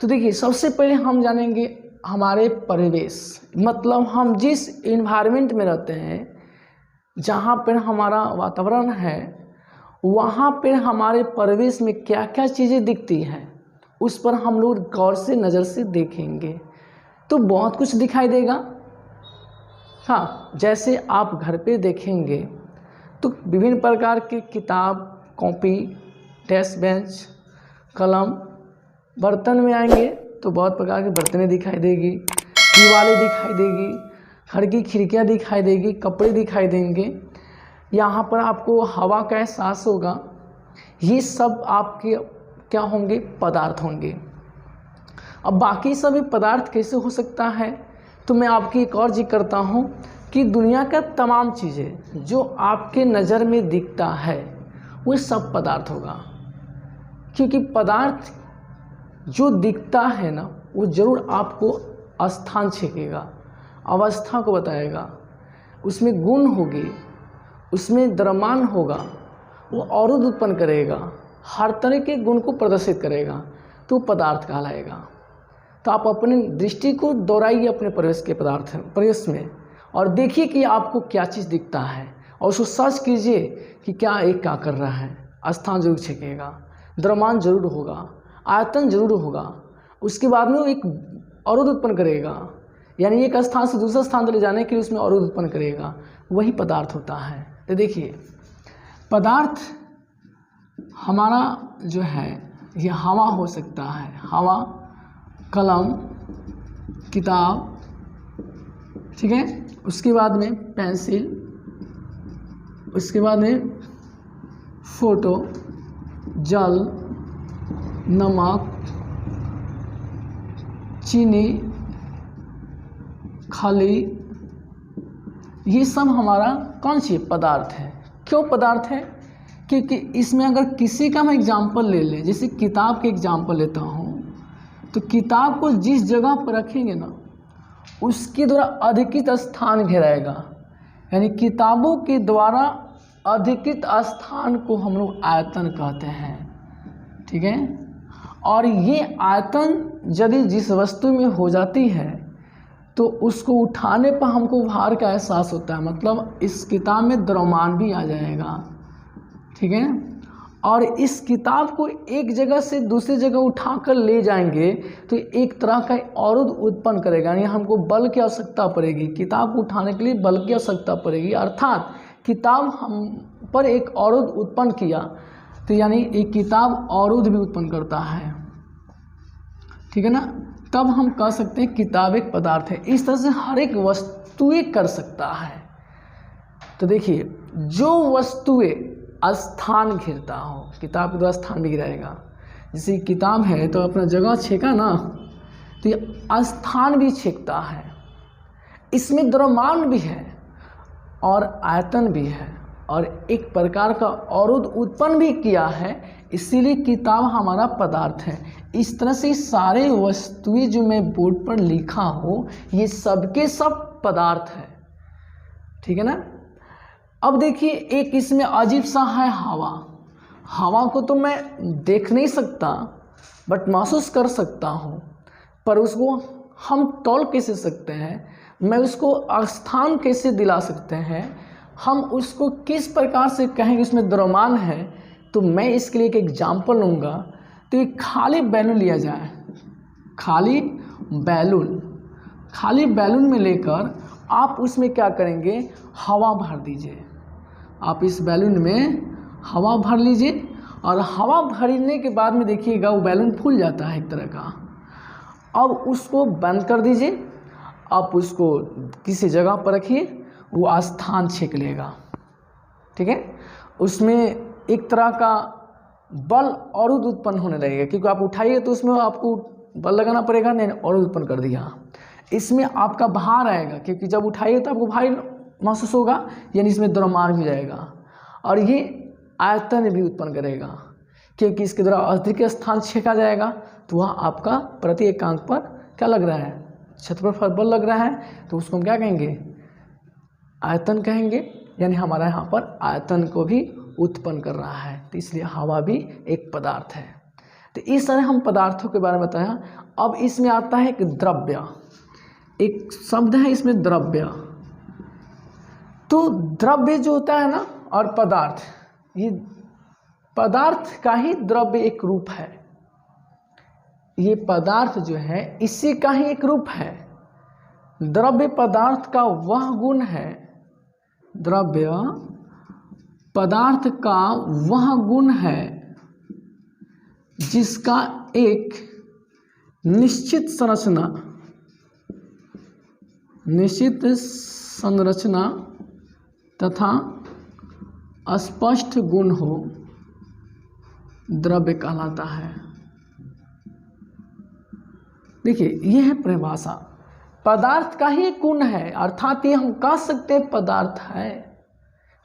तो देखिए सबसे पहले हम जानेंगे हमारे परिवेश, मतलब हम जिस इन्वायरमेंट में रहते हैं, जहाँ पर हमारा वातावरण है, वहाँ पर हमारे परिवेश में क्या क्या चीज़ें दिखती हैं उस पर हम लोग गौर से नज़र से देखेंगे तो बहुत कुछ दिखाई देगा। हाँ, जैसे आप घर पे देखेंगे तो विभिन्न प्रकार के किताब, कॉपी, डेस्क बेंच, कलम। बर्तन में आएंगे तो बहुत प्रकार के बर्तनें दिखाई देगी, दीवारें दिखाई देगी, घर की खिड़कियाँ दिखाई देगी, कपड़े दिखाई देंगे। यहाँ पर आपको हवा का एहसास होगा। ये सब आपके क्या होंगे? पदार्थ होंगे। अब बाकी सभी पदार्थ कैसे हो सकता है? तो मैं आपकी एक और जिक्र करता हूँ कि दुनिया का तमाम चीज़ें जो आपके नज़र में दिखता है वो सब पदार्थ होगा, क्योंकि पदार्थ जो दिखता है ना वो ज़रूर आपको स्थान छेकेगा, अवस्था को बताएगा, उसमें गुण होगी, उसमें द्रव्यमान होगा, वो अवरोध उत्पन्न करेगा, हर तरह के गुण को प्रदर्शित करेगा, तो पदार्थ कहलाएगा। तो आप अपनी दृष्टि को दौड़ाइए अपने परिवेश में और देखिए कि आपको क्या चीज़ दिखता है और उसको सर्च कीजिए कि क्या एक क्या कर रहा है। स्थान जरूर छेकेगा, द्रव्यमान जरूर होगा, आयतन जरूर होगा, उसके बाद में वो एक अवरोध उत्पन्न करेगा, यानी एक स्थान से दूसरे स्थान तक ले जाने के लिए उसमें अवरोध उत्पन्न करेगा, वही पदार्थ होता है। तो देखिए पदार्थ हमारा जो है ये हवा हो सकता है, हवा, कलम, किताब, ठीक है, उसके बाद में पेंसिल, उसके बाद में फोटो, जल, नमक, चीनी, खली, ये सब हमारा कौन सी पदार्थ है। क्यों पदार्थ है? क्योंकि इसमें अगर किसी का मैं एग्जाम्पल ले लें, जैसे किताब के एग्जाम्पल लेता हूँ, तो किताब को जिस जगह पर रखेंगे ना उसके द्वारा अधिकृत स्थान घेराएगा, यानी किताबों के द्वारा अधिकृत स्थान को हम लोग आयतन कहते हैं, ठीक है। और ये आयतन यदि जिस वस्तु में हो जाती है तो उसको उठाने पर हमको भार का एहसास होता है, मतलब इस किताब में द्रव्यमान भी आ जाएगा, ठीक है। और इस किताब को एक जगह से दूसरी जगह उठाकर ले जाएंगे तो एक तरह का अवरोध उत्पन्न करेगा, यानी हमको बल की आवश्यकता पड़ेगी, किताब को उठाने के लिए बल की आवश्यकता पड़ेगी, अर्थात किताब हम पर एक अवरोध उत्पन्न किया, तो यानी एक किताब अवरोध भी उत्पन्न करता है, ठीक है ना। तब हम कह सकते हैं किताब एक पदार्थ है। इस तरह से हर एक वस्तुएं कर सकता है। तो देखिए जो वस्तुएं स्थान घेरता हो, किताब के द्वारा स्थान भी गिराएगा। जैसे किताब है तो अपना जगह छेका ना, तो ये स्थान भी छेकता है, इसमें द्रव्यमान भी है और आयतन भी है और एक प्रकार का अवरोध उत्पन्न भी किया है, इसीलिए किताब हमारा पदार्थ है। इस तरह से सारे वस्तुएं जो मैं बोर्ड पर लिखा हो ये सबके सब पदार्थ है, ठीक है ना। अब देखिए एक इसमें अजीब सा है हवा। हवा को तो मैं देख नहीं सकता बट महसूस कर सकता हूँ, पर उसको हम तौल कैसे सकते हैं, मैं उसको स्थान कैसे दिला सकते हैं, हम उसको किस प्रकार से कहेंगे उसमें द्रव्यमान है। तो मैं इसके लिए एक एग्जाम्पल लूँगा। तो एक खाली बैलून लिया जाए, खाली बैलून में लेकर आप उसमें क्या करेंगे, हवा भर दीजिए। आप इस बैलून में हवा भर लीजिए और हवा भरने के बाद में देखिएगा वो बैलून फूल जाता है एक तरह का। अब उसको बंद कर दीजिए, आप उसको किसी जगह पर रखिए, वो स्थान छेक लेगा, ठीक है। उसमें एक तरह का बल अवरोध उत्पन्न होने लगेगा, क्योंकि आप उठाइए तो उसमें आपको बल लगाना पड़ेगा, नहीं अवरोध उत्पन्न कर दिया। इसमें आपका भार आएगा, क्योंकि जब उठाइए तो आपको भारी महसूस होगा, यानी इसमें द्रव्यमान भी जाएगा और ये आयतन भी उत्पन्न करेगा, क्योंकि इसके द्वारा अधिक स्थान छेका जाएगा। तो वह आपका प्रति एकांक पर क्या लग रहा है, क्षेत्रफल बल लग रहा है, तो उसको हम क्या कहेंगे, आयतन कहेंगे, यानी हमारा यहाँ पर आयतन को भी उत्पन्न कर रहा है। तो इसलिए हवा भी एक पदार्थ है। तो इस तरह हम पदार्थों के बारे में बताया। अब इसमें आता है एक द्रव्य, एक शब्द है इसमें द्रव्य। तो द्रव्य जो होता है ना और पदार्थ, ये पदार्थ का ही द्रव्य एक रूप है। ये पदार्थ जो है इसी का ही एक रूप है। द्रव्य पदार्थ का वह गुण है, द्रव्य पदार्थ का वह गुण है जिसका एक निश्चित संरचना तथा स्पष्ट गुण हो, द्रव्य कहलाता है। देखिए यह है परिभाषा, पदार्थ का ही गुण है, अर्थात ये हम कह सकते हैं पदार्थ है,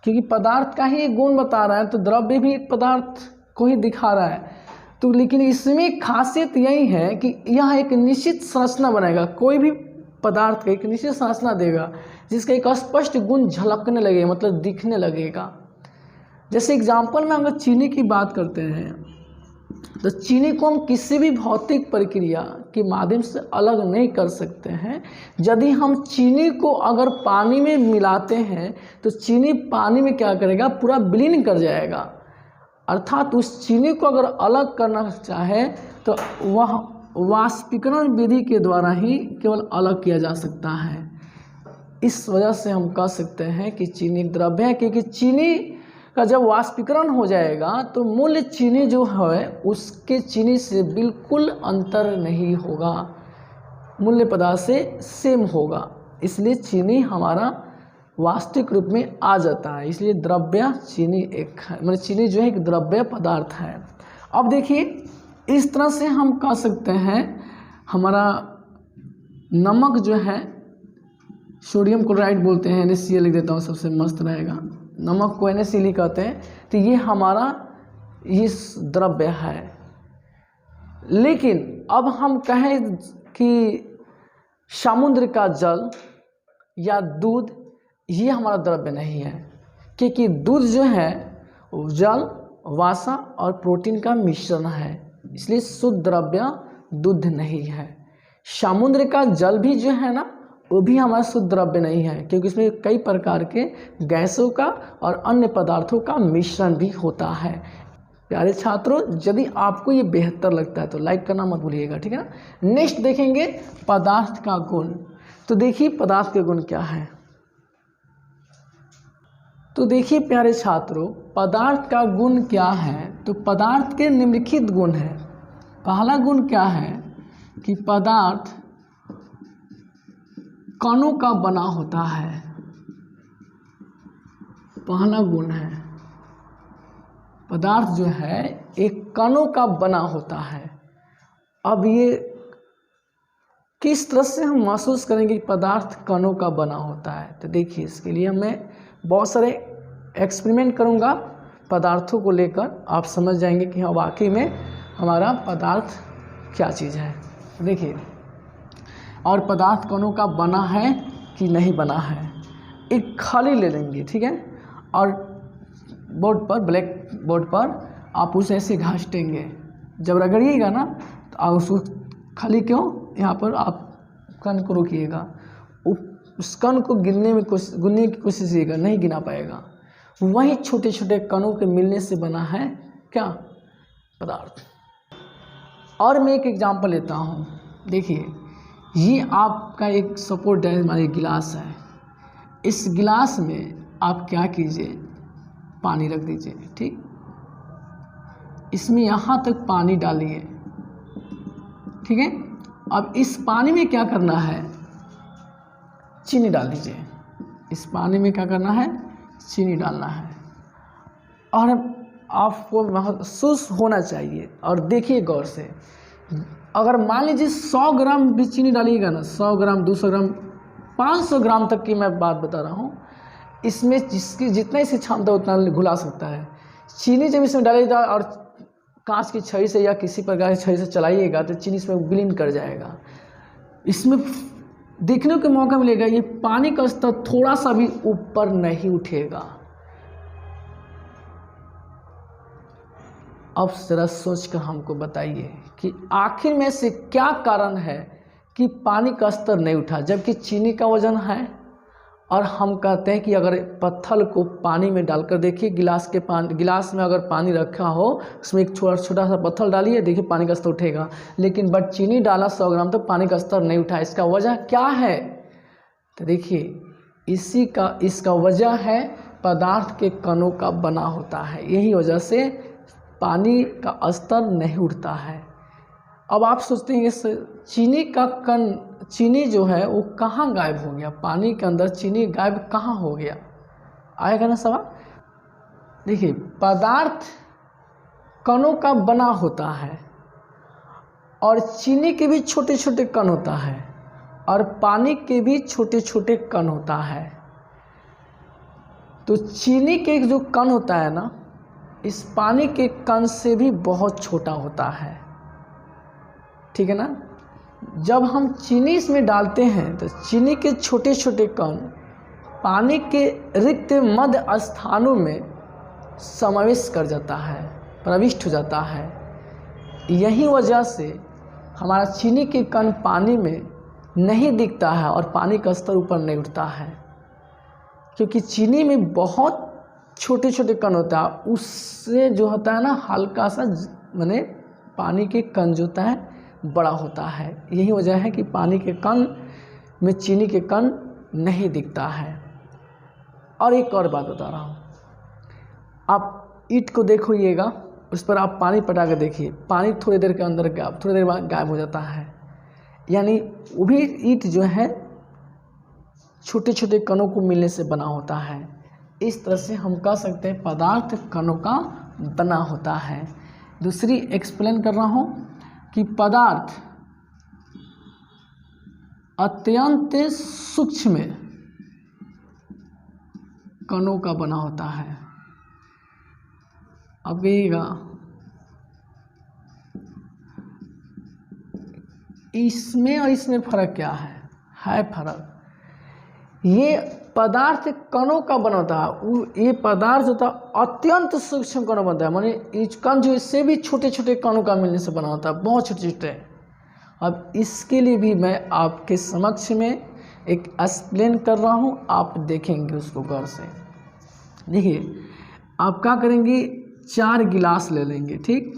क्योंकि पदार्थ का ही गुण बता रहा है। तो द्रव्य भी एक पदार्थ को ही दिखा रहा है। तो लेकिन इसमें खासियत यही है कि यह एक निश्चित संरचना बनाएगा, कोई भी पदार्थ का एक निश्चित संरचना देगा जिसका एक स्पष्ट गुण झलकने लगेगा, मतलब दिखने लगेगा। जैसे एग्जाम्पल में अगर चीनी की बात करते हैं तो चीनी को हम किसी भी भौतिक प्रक्रिया के माध्यम से अलग नहीं कर सकते हैं। यदि हम चीनी को अगर पानी में मिलाते हैं तो चीनी पानी में क्या करेगा, पूरा विलीन कर जाएगा। अर्थात उस चीनी को अगर अलग करना चाहे तो वह वाष्पीकरण विधि के द्वारा ही केवल अलग किया जा सकता है। इस वजह से हम कह सकते हैं कि चीनी द्रव्य है, क्योंकि चीनी का जब वाष्पीकरण हो जाएगा तो मूल चीनी जो है उसके चीनी से बिल्कुल अंतर नहीं होगा, मूल्य पदार्थ से सेम होगा। इसलिए चीनी हमारा वास्तविक रूप में आ जाता है। इसलिए द्रव्य चीनी एक है, मतलब चीनी जो है एक द्रव्य पदार्थ है। अब देखिए इस तरह से हम कह सकते हैं हमारा नमक जो है, सोडियम क्लोराइड बोलते हैं, NaCl लिख देता हूँ सबसे मस्त रहेगा, नमक को NaCl कहते हैं। तो ये हमारा इस द्रव्य है। लेकिन अब हम कहें कि समुद्र का जल या दूध ये हमारा द्रव्य नहीं है, क्योंकि दूध जो है जल, वसा और प्रोटीन का मिश्रण है, इसलिए शुद्ध द्रव्य दूध नहीं है। समुद्र का जल भी जो है ना वो भी हमारा शुद्ध द्रव्य नहीं है, क्योंकि इसमें कई प्रकार के गैसों का और अन्य पदार्थों का मिश्रण भी होता है। प्यारे छात्रों, यदि आपको ये बेहतर लगता है तो लाइक करना मत भूलिएगा, ठीक है ना। नेक्स्ट देखेंगे पदार्थ का गुण। तो देखिए पदार्थ के गुण क्या है। तो देखिए प्यारे छात्रों, पदार्थ का गुण क्या है। तो पदार्थ के निम्नलिखित गुण है। पहला गुण क्या है कि पदार्थ कणों का बना होता है। पहला गुण है पदार्थ जो है एक कणों का बना होता है। अब ये किस तरह से हम महसूस करेंगे कि पदार्थ कणों का बना होता है। तो देखिए इसके लिए मैं बहुत सारे एक्सपेरिमेंट करूँगा पदार्थों को लेकर, आप समझ जाएंगे कि हाँ वाकई में हमारा पदार्थ क्या चीज़ है। देखिए, और पदार्थ कणों का बना है कि नहीं बना है। एक खाली ले लेंगे, ठीक है, और बोर्ड पर, ब्लैक बोर्ड पर आप उसे ऐसे घाटेंगे। जब रगड़िएगा ना तो आप उसको खाली क्यों यहाँ पर आप कण को रोकिएगा, उस कण को गिनने की कोशिश कीजिएगा, नहीं गिना पाएगा। वही छोटे छोटे कणों के मिलने से बना है क्या, पदार्थ। और मैं एक एग्जांपल लेता हूँ। देखिए ये आपका एक सपोर्ट है, हमारे गिलास है। इस गिलास में आप क्या कीजिए, पानी रख दीजिए, ठीक, इसमें यहाँ तक पानी डालिए, ठीक है। अब इस पानी में क्या करना है, चीनी डाल दीजिए। इस पानी में क्या करना है, चीनी डालना है। और आपको महसूस होना चाहिए, और देखिए गौर से, अगर मान लीजिए 100 ग्राम भी चीनी डालिएगा ना, 100 ग्राम, 200 ग्राम, 500 ग्राम तक की मैं बात बता रहा हूँ, इसमें जिसकी जितना इसे क्षमता उतना घुला सकता है। चीनी जब इसमें डालिएगा और कांच की छड़ी से या किसी प्रकार की छड़ी से चलाइएगा तो चीनी इसमें विलीन कर जाएगा। इसमें देखने को मौका मिलेगा ये पानी का स्तर थोड़ा सा भी ऊपर नहीं उठेगा। अब जरा सोच कर हमको बताइए कि आखिर में से क्या कारण है कि पानी का स्तर नहीं उठा, जबकि चीनी का वजन है। और हम कहते हैं कि अगर पत्थर को पानी में डालकर देखिए, गिलास में अगर पानी रखा हो, उसमें एक छोटा सा पत्थर डालिए, देखिए पानी का स्तर उठेगा। लेकिन बट चीनी डाला 100 ग्राम तो पानी का स्तर नहीं उठा। इसका वजह क्या है? तो देखिए इसका वजह है पदार्थ के कणों का बना होता है। यही वजह से पानी का स्तर नहीं उठता है। अब आप सोचते हैं इस चीनी जो है वो कहाँ गायब हो गया, पानी के अंदर चीनी गायब कहाँ हो गया, आएगा ना सवाल। देखिए पदार्थ कणों का बना होता है और चीनी के भी छोटे छोटे कण होता है और पानी के भी छोटे छोटे कण होता है। तो चीनी के जो कण होता है ना, इस पानी के कण से भी बहुत छोटा होता है, ठीक है ना। जब हम चीनी इसमें डालते हैं तो चीनी के छोटे छोटे कण पानी के रिक्त मध्य स्थानों में समावेश कर जाता है, प्रविष्ट हो जाता है। यही वजह से हमारा चीनी के कण पानी में नहीं दिखता है और पानी का स्तर ऊपर नहीं उठता है, क्योंकि चीनी में बहुत छोटे छोटे कण होता है। उससे जो होता है ना हल्का सा माने पानी के कण जो होता है बड़ा होता है। यही वजह है कि पानी के कण में चीनी के कण नहीं दिखता है। और एक और बात बता रहा हूँ, आप ईंट को देखिएगा, उस पर आप पानी पटा कर देखिए, पानी थोड़ी देर के अंदर थोड़ी देर बाद गायब हो जाता है। यानी वो भी ईंट जो है छोटे छोटे कणों को मिलने से बना होता है। इस तरह से हम कह सकते हैं पदार्थ कणों का बना होता है। दूसरी एक्सप्लेन कर रहा हूँ कि पदार्थ अत्यंत सूक्ष्म कणों का बना होता है। अब कहिएगा इसमें और इसमें फर्क क्या है फर्क। ये पदार्थ कणों का बना होता है, ये पदार्थ होता है अत्यंत सूक्ष्म कणों बनता है, माने इस कण जो इससे भी छोटे छोटे कणों का मिलने से बना होता है, बहुत छोटे छोटे। अब इसके लिए भी मैं आपके समक्ष में एक एक्सप्लेन कर रहा हूँ, आप देखेंगे उसको गौर से। देखिए आप क्या करेंगे, 4 गिलास ले लेंगे, ठीक।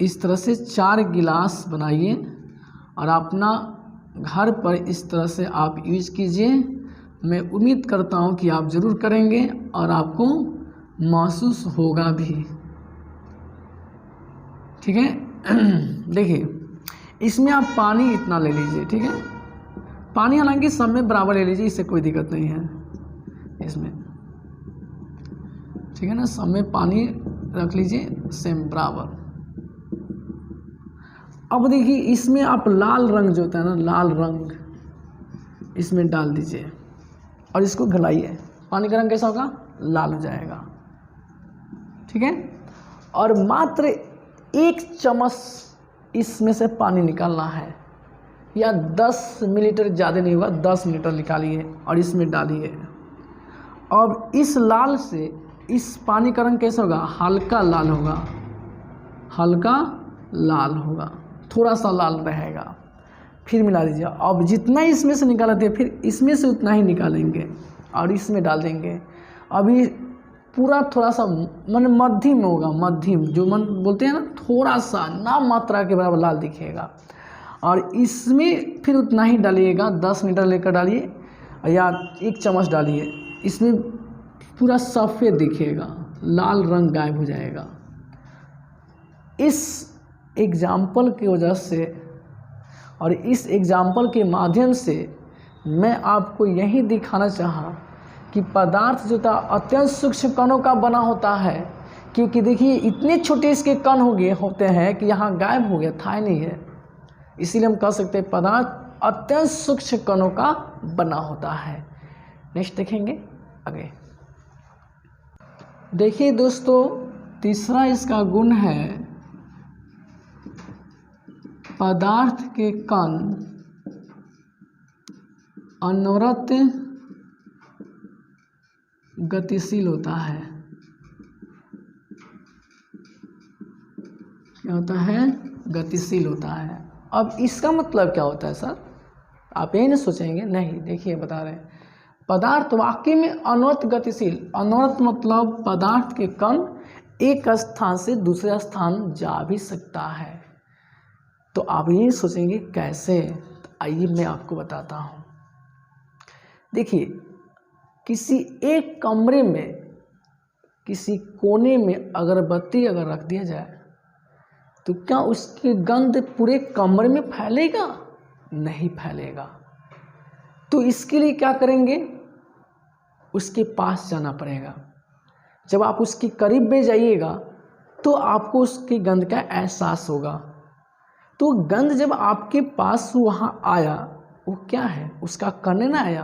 इस तरह से 4 गिलास बनाइए और अपना घर पर इस तरह से आप यूज कीजिए। मैं उम्मीद करता हूँ कि आप ज़रूर करेंगे और आपको महसूस होगा भी, ठीक है। देखिए इसमें आप पानी इतना ले लीजिए, ठीक है। पानी हालांकि सब में बराबर ले लीजिए, इससे कोई दिक्कत नहीं है इसमें, ठीक है ना। सब में पानी रख लीजिए सेम बराबर। अब देखिए इसमें आप लाल रंग जो होता है ना, लाल रंग इसमें डाल दीजिए और इसको घुलाइए। पानी का रंग कैसा होगा, लाल हो जाएगा, ठीक है। और मात्र 1 चम्मच इसमें से पानी निकालना है, या 10 मिलीलीटर, ज़्यादा नहीं होगा, 10 मिलीलीटर निकालिए और इसमें डालिए। अब इस लाल से इस पानी का रंग कैसा होगा, हल्का लाल होगा, हल्का लाल होगा, थोड़ा सा लाल रहेगा। फिर मिला दीजिए। अब जितना इसमें से निकालते हैं फिर इसमें से उतना ही निकालेंगे और इसमें डाल देंगे। अभी पूरा थोड़ा सा मन मध्यम होगा, मध्यम जो मन बोलते हैं ना, थोड़ा सा ना मात्रा के बराबर लाल दिखेगा। और इसमें फिर उतना ही डालिएगा, 10 मिलीलीटर लेकर डालिए या 1 चम्मच डालिए। इसमें पूरा सफ़ेद दिखेगा, लाल रंग गायब हो जाएगा। इस एग्जाम्पल की वजह से और इस एग्जाम्पल के माध्यम से मैं आपको यही दिखाना चाहा कि पदार्थ जो था अत्यंत सूक्ष्म कणों का बना होता है। क्योंकि देखिए इतने छोटे इसके कण होते हैं कि यहाँ गायब हो गया, था ही नहीं है। इसीलिए हम कह सकते हैं पदार्थ अत्यंत सूक्ष्म कणों का बना होता है। नेक्स्ट देखेंगे आगे। देखिए दोस्तों, तीसरा इसका गुण है पदार्थ के कण अनवरत गतिशील होता है। क्या होता है, गतिशील होता है। अब इसका मतलब क्या होता है सर, आप यही नहीं सोचेंगे, नहीं देखिए बता रहे हैं, पदार्थ वाकई में अनवरत गतिशील, अनवरत मतलब पदार्थ के कण एक स्थान से दूसरे स्थान जा भी सकता है। तो आप ये सोचेंगे कैसे, तो आइए मैं आपको बताता हूँ। देखिए किसी एक कमरे में किसी कोने में अगरबत्ती अगर रख दिया जाए तो क्या उसकी गंध पूरे कमरे में फैलेगा? नहीं फैलेगा। तो इसके लिए क्या करेंगे, उसके पास जाना पड़ेगा। जब आप उसके करीब में जाइएगा तो आपको उसकी गंध का एहसास होगा। तो गंध जब आपके पास वहाँ आया, वो क्या है, उसका कण ना आया।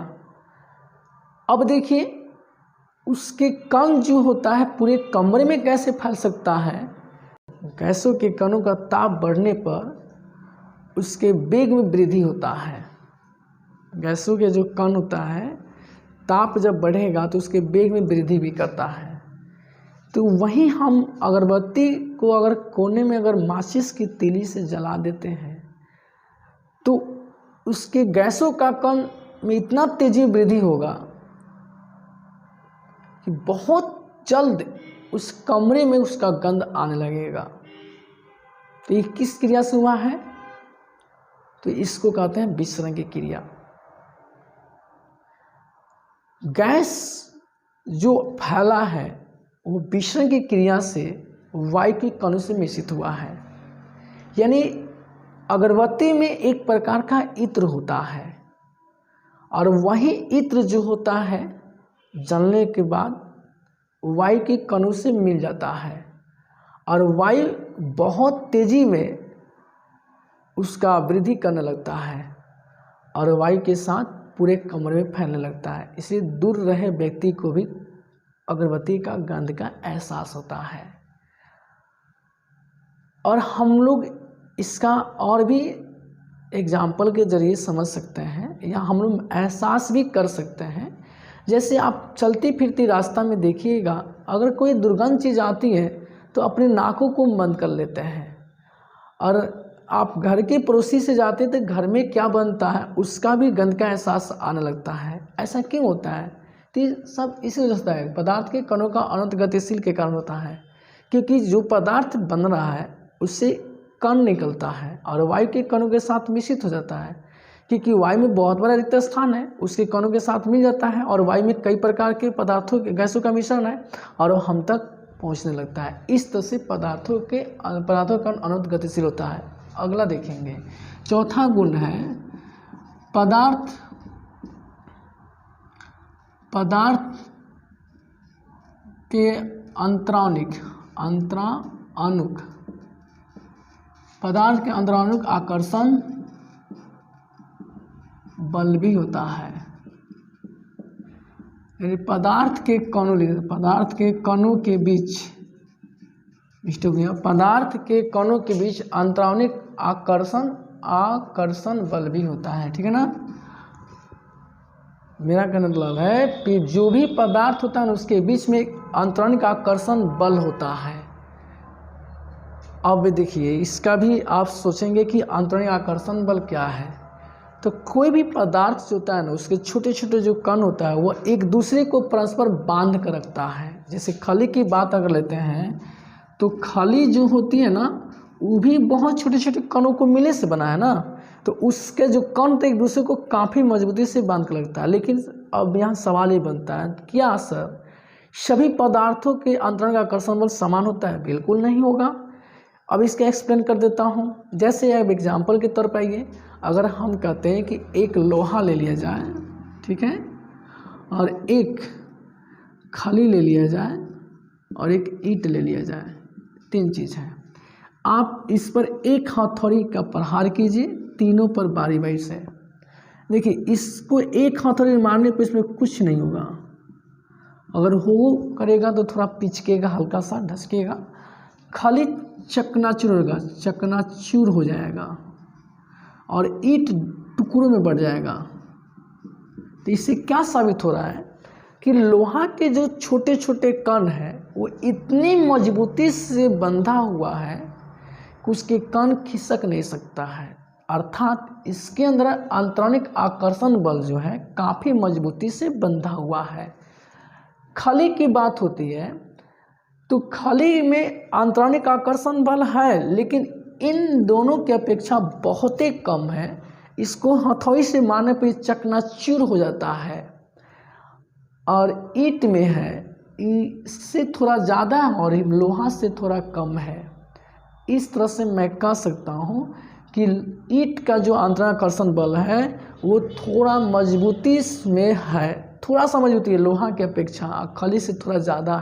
अब देखिए उसके कण जो होता है पूरे कमरे में कैसे फैल सकता है। गैसों के कणों का ताप बढ़ने पर उसके वेग में वृद्धि होता है। गैसों के जो कण होता है, ताप जब बढ़ेगा तो उसके वेग में वृद्धि भी करता है। तो वहीं हम अगरबत्ती को अगर कोने में अगर माचिस की तीली से जला देते हैं तो उसके गैसों का कण में इतना तेजी वृद्धि होगा कि बहुत जल्द उस कमरे में उसका गंध आने लगेगा। तो ये किस क्रिया से हुआ है, तो इसको कहते हैं विसरण की क्रिया। गैस जो फैला है वो विसरण की क्रिया से वायु के कणों से मिश्रित हुआ है। यानी अगरबत्ती में एक प्रकार का इत्र होता है और वही इत्र जो होता है जलने के बाद वायु के कणों से मिल जाता है और वायु बहुत तेजी में उसका वृद्धि करने लगता है और वायु के साथ पूरे कमरे में फैलने लगता है। इसलिए दूर रहे व्यक्ति को भी अगरबत्ती का गंध का एहसास होता है। और हम लोग इसका और भी एग्जाम्पल के जरिए समझ सकते हैं या हम लोग एहसास भी कर सकते हैं। जैसे आप चलती फिरती रास्ता में देखिएगा, अगर कोई दुर्गंध चीज़ आती है तो अपने नाकों को बंद कर लेते हैं। और आप घर के पड़ोसी से जाते तो घर में क्या बनता है उसका भी गंध का एहसास आने लगता है। ऐसा क्यों होता है? तो ये सब इसी वजह से है, पदार्थ के कणों का अनंत गतिशील के कारण होता है। क्योंकि जो पदार्थ बन रहा है उससे कण निकलता है और वायु के कणों के साथ मिश्रित हो जाता है। क्योंकि वायु में बहुत बड़ा रिक्त स्थान है, उसके कणों के साथ मिल जाता है और वायु में कई प्रकार के पदार्थों के गैसों का मिश्रण है और वो हम तक पहुंचने लगता है। इस तरह से पदार्थों का अनंत गतिशील होता है। अगला देखेंगे, चौथा गुण है पदार्थ के अंतरानुक पदार्थ के अंतरानुक आकर्षण बल भी होता है। यानी पदार्थ के कणों के बीच पदार्थ के कणों के बीच अंतरानुक आकर्षण बल भी होता है। ठीक है ना? मेरा कहने का मतलब है कि जो भी पदार्थ होता है उसके बीच में अंतरानुक आकर्षण बल होता है। अब देखिए इसका भी आप सोचेंगे कि अंतरानुक आकर्षण बल क्या है। तो कोई भी पदार्थ जो होता है ना उसके छोटे छोटे जो कण होता है वो एक दूसरे को परस्पर बांध कर रखता है। जैसे खली की बात अगर लेते हैं तो खली जो होती है ना वो भी बहुत छोटे छोटे कणों को मिलने से बना है ना, तो उसके जो कण तो एक दूसरे को काफ़ी मजबूती से बांध कर लगता है। लेकिन अब यहाँ सवाल ये बनता है, क्या सर सभी पदार्थों के अंतरानुक आकर्षण बल समान होता है? बिल्कुल नहीं होगा। अब इसका एक्सप्लेन कर देता हूँ। जैसे अब एग्जाम्पल के तौर पर आइए, अगर हम कहते हैं कि एक लोहा ले लिया जाए, ठीक है, और एक खली ले लिया जाए और एक ईंट ले लिया जाए, 3 चीज़ है। आप इस पर एक हथौड़ी का प्रहार कीजिए, तीनों पर बारी बारी से। देखिए इसको एक हथौड़ी मारने पर इसमें कुछ नहीं होगा। अगर हो करेगा तो थोड़ा पिचकेगा, हल्का सा ढसकेगा, खाली चकनाचूर हो जाएगा और ईंट टुकड़ों में बढ़ जाएगा। तो इससे क्या साबित हो रहा है कि लोहा के जो छोटे छोटे कण हैं वो इतनी मजबूती से बंधा हुआ है उसके कण खिसक नहीं सकता है, अर्थात इसके अंदर आंतरिक आकर्षण बल जो है काफ़ी मजबूती से बंधा हुआ है। खली की बात होती है तो खली में आंतरिक आकर्षण बल है, लेकिन इन दोनों की अपेक्षा बहुत ही कम है। इसको हथौड़ी से मारने पर चकनाचूर हो जाता है। और ईंट में है, इससे थोड़ा ज़्यादा है और लोहा से थोड़ा कम है। इस तरह से मैं कह सकता हूँ कि ईंट का जो आंतरिक आकर्षण बल है वो थोड़ा मजबूती में है, थोड़ा सा मजबूती है लोहा की अपेक्षा, खली से थोड़ा ज़्यादा